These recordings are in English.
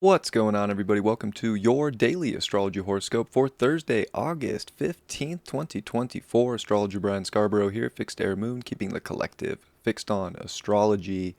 What's going on, everybody? Welcome to your daily astrology horoscope for Thursday, August 15th, 2024. Astrologer Brian Scarborough here, Fixed Air Moon, keeping the collective fixed on astrology.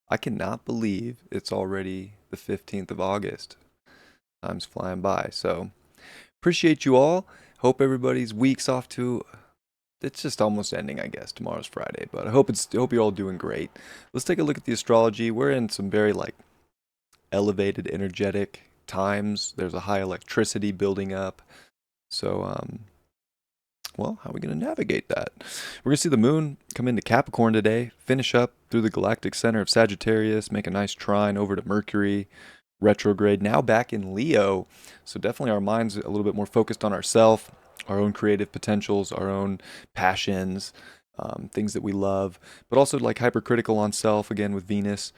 I cannot believe it's already the 15th of August. Time's flying by. So, appreciate you all. Hope everybody's week's off to. It's just almost ending, I guess. Tomorrow's Friday, but I hope you're all doing great. Let's take a look at the astrology. We're in some very elevated, energetic times. There's a high electricity building up. So, well, how are we going to navigate that? We're going to see the moon come into Capricorn today, finish up through the galactic center of Sagittarius, make a nice trine over to Mercury, retrograde, now back in Leo. So, definitely our mind's a little bit more focused on ourselves, our own creative potentials, our own passions, things that we love, but also like hypercritical on self again with Venus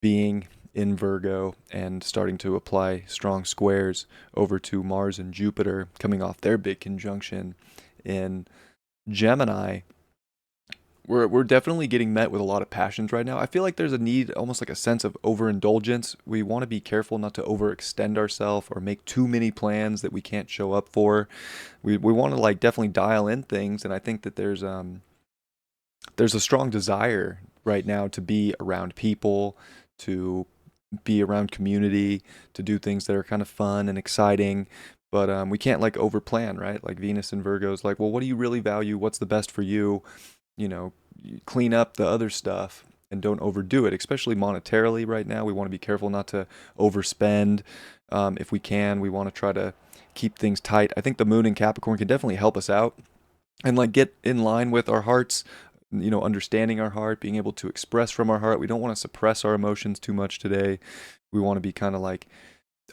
being in Virgo and starting to apply strong squares over to Mars and Jupiter coming off their big conjunction in Gemini. We're definitely getting met with a lot of passions right now. I feel like there's a need, almost like a sense of overindulgence. We want to be careful not to overextend ourselves or make too many plans that we can't show up for. We want to definitely dial in things, and I think that there's a strong desire right now to be around people, to be around community, to do things that are kind of fun and exciting. But we can't overplan, right? Like Venus and Virgo is like, well, what do you really value? What's the best for you? You know, clean up the other stuff and don't overdo it, especially monetarily right now. We want to be careful not to overspend. If we can, we want to try to keep things tight. I think the moon in Capricorn can definitely help us out and get in line with our hearts, understanding our heart, being able to express from our heart. We don't want to suppress our emotions too much today. We want to be kind of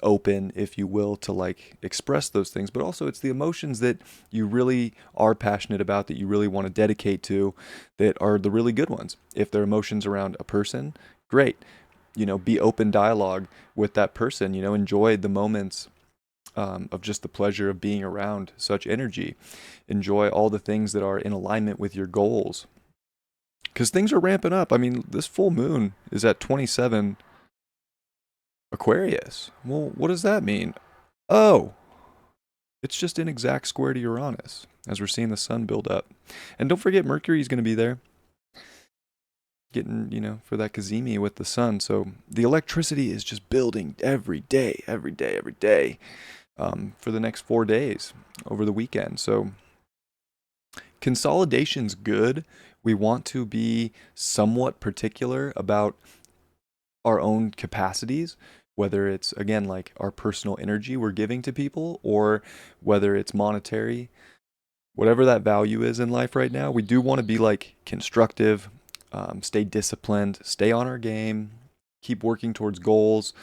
open, if you will, to express those things. But also, it's the emotions that you really are passionate about, that you really want to dedicate to, that are the really good ones. If they're emotions around a person, great. Be open dialogue with that person. Enjoy the moments of just the pleasure of being around such energy. Enjoy all the things that are in alignment with your goals, because things are ramping up. I mean, this full moon is at 27 Aquarius. Well, what does that mean? Oh, it's just an exact square to Uranus as we're seeing the sun build up. And don't forget, Mercury is going to be there, getting, for that cazimi with the sun. So the electricity is just building every day, every day, every day, for the next 4 days over the weekend. So consolidation's good. We want to be somewhat particular about our own capacities, whether it's again our personal energy we're giving to people, or whether it's monetary, whatever that value is in life right now. We do want to be constructive, stay disciplined, stay on our game, keep working towards goals,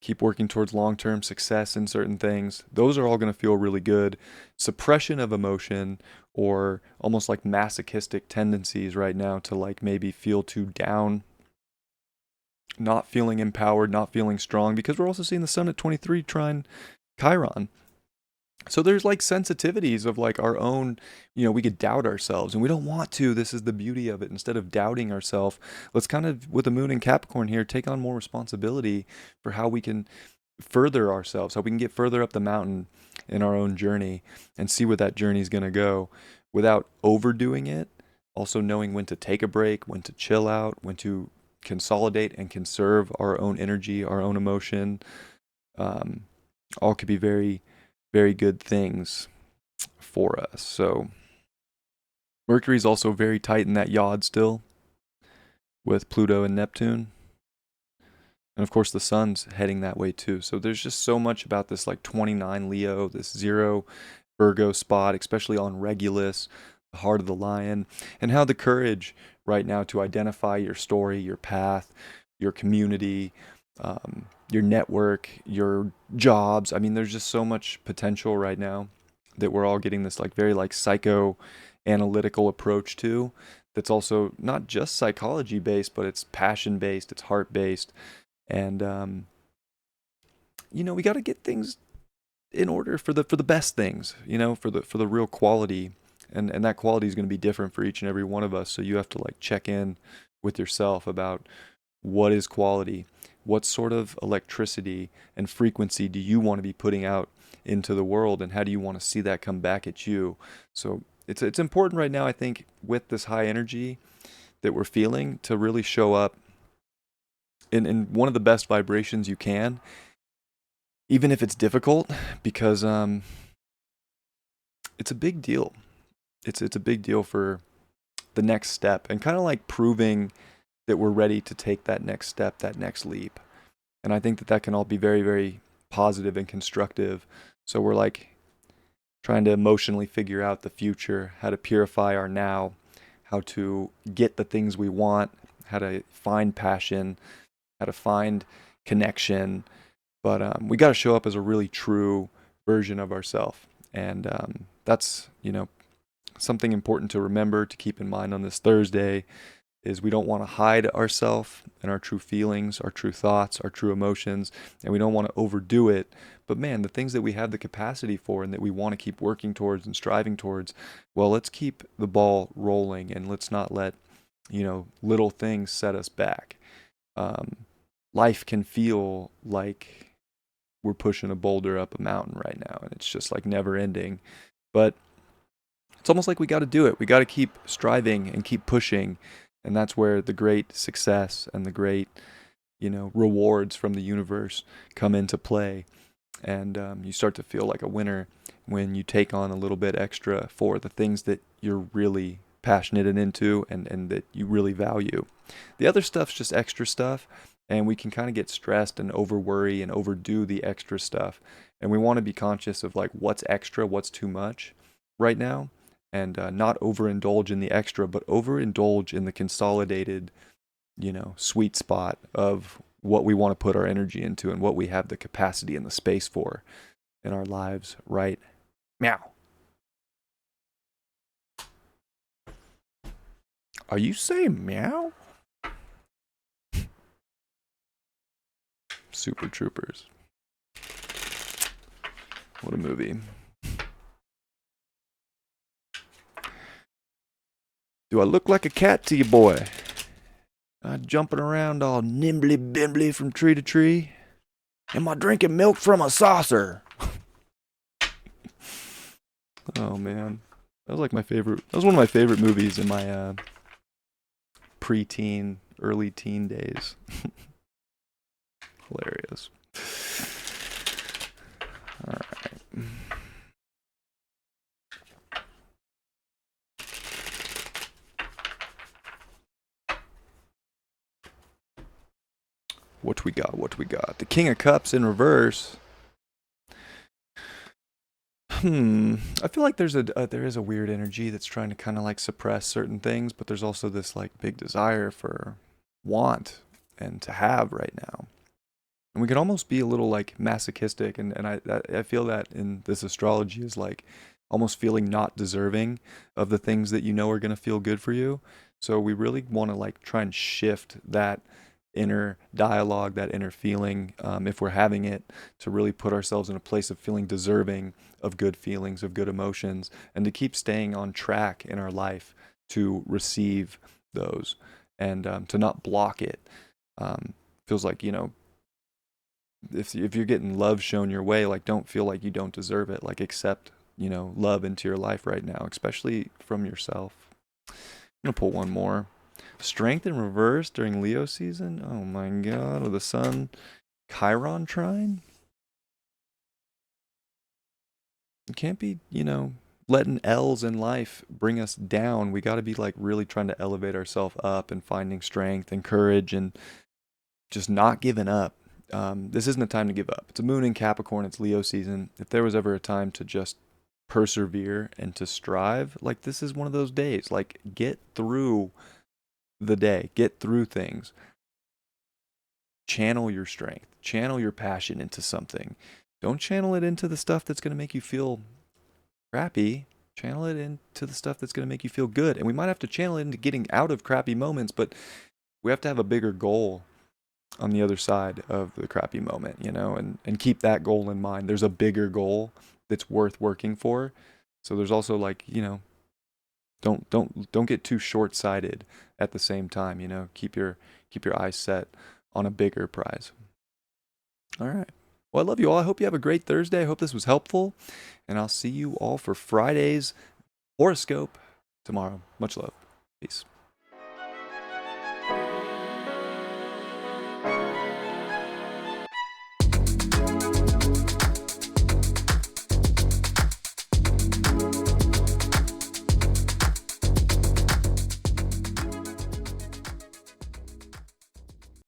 keep working towards long-term success in certain things. Those are all going to feel really good. Suppression of emotion, or almost masochistic tendencies right now to maybe feel too down, not feeling empowered, not feeling strong, because we're also seeing the sun at 23 trine Chiron. So there's sensitivities of our own, we could doubt ourselves, and we don't want to. This is the beauty of it. Instead of doubting ourselves, let's kind of, with the moon in Capricorn here, take on more responsibility for how we can further ourselves, how we can get further up the mountain in our own journey and see where that journey is going to go without overdoing it. Also knowing when to take a break, when to chill out, when to consolidate and conserve our own energy, our own emotion. All could be very, very good things for us. So Mercury's also very tight in that yod still with Pluto and Neptune. And of course the sun's heading that way too. So there's just so much about this 29 Leo, this 0 Virgo spot, especially on Regulus, the heart of the lion, and how the courage right now to identify your story, your path, your community, your network, your jobs. I mean, there's just so much potential right now that we're all getting this very psychoanalytical approach to, that's also not just psychology based, but it's passion based, it's heart based. And we got to get things in order for the best things, for the real quality. And that quality is going to be different for each and every one of us. So you have to check in with yourself about what is quality, what sort of electricity and frequency do you want to be putting out into the world, and how do you want to see that come back at you? So it's important right now, I think, with this high energy that we're feeling, to really show up in one of the best vibrations you can, even if it's difficult, because it's a big deal. It's a big deal for the next step, and kind of like proving that we're ready to take that next step, that next leap. And I think that that can all be very, very positive and constructive. So we're like trying to emotionally figure out the future, how to purify our now, how to get the things we want, how to find passion, how to find connection. But we got to show up as a really true version of ourselves. And that's, something important to remember, to keep in mind on this Thursday, is we don't want to hide ourselves and our true feelings, our true thoughts, our true emotions, and we don't want to overdo it. But man, the things that we have the capacity for and that we want to keep working towards and striving towards, well, let's keep the ball rolling, and let's not let, little things set us back. Life can feel like we're pushing a boulder up a mountain right now, and it's just like never ending. But it's almost like we got to do it. We got to keep striving and keep pushing. And that's where the great success and the great, rewards from the universe come into play. And you start to feel like a winner when you take on a little bit extra for the things that you're really passionate and into, and that you really value. The other stuff's just extra stuff, and we can kind of get stressed and over worry and overdo the extra stuff. And we want to be conscious of like what's extra, what's too much right now, and not overindulge in the extra, but overindulge in the consolidated, sweet spot of what we want to put our energy into and what we have the capacity and the space for in our lives right now. Are you saying meow? Super Troopers. What a movie. Do I look like a cat to you, boy? Jumping around all nimbly bimbly from tree to tree? Am I drinking milk from a saucer? Oh man, that was like my favorite. That was one of my favorite movies in my pre-teen, early teen days. Hilarious. All right. What we got? What we got? The King of Cups in reverse. I feel like there is a weird energy that's trying to kind of like suppress certain things, but there's also this like big desire for want and to have right now. And we can almost be a little like masochistic, and I feel that in this astrology is like almost feeling not deserving of the things that are going to feel good for you. So we really want to like try and shift that inner dialogue, that inner feeling, if we're having it, to really put ourselves in a place of feeling deserving of good feelings, of good emotions, and to keep staying on track in our life to receive those, and to not block it. Feels like, if you're getting love shown your way, like don't feel like you don't deserve it. Like accept, love into your life right now, especially from yourself. I'm gonna pull one more. Strength in reverse during Leo season. Oh my god, with the sun Chiron trine. You can't be, letting L's in life bring us down. We got to be like really trying to elevate ourselves up and finding strength and courage and just not giving up. This isn't a time to give up. It's a moon in Capricorn. It's Leo season. If there was ever a time to just persevere and to strive, like this is one of those days. Like get through the day, get through things. Channel your strength, channel your passion into something. Don't channel it into the stuff that's going to make you feel crappy. Channel it into the stuff that's going to make you feel good. And we might have to channel it into getting out of crappy moments, but we have to have a bigger goal on the other side of the crappy moment, and keep that goal in mind. There's a bigger goal that's worth working for. So there's also like, don't get too short-sighted at the same time, keep your eyes set on a bigger prize. All right. Well, I love you all. I hope you have a great Thursday. I hope this was helpful. And I'll see you all for Friday's horoscope tomorrow. Much love. Peace.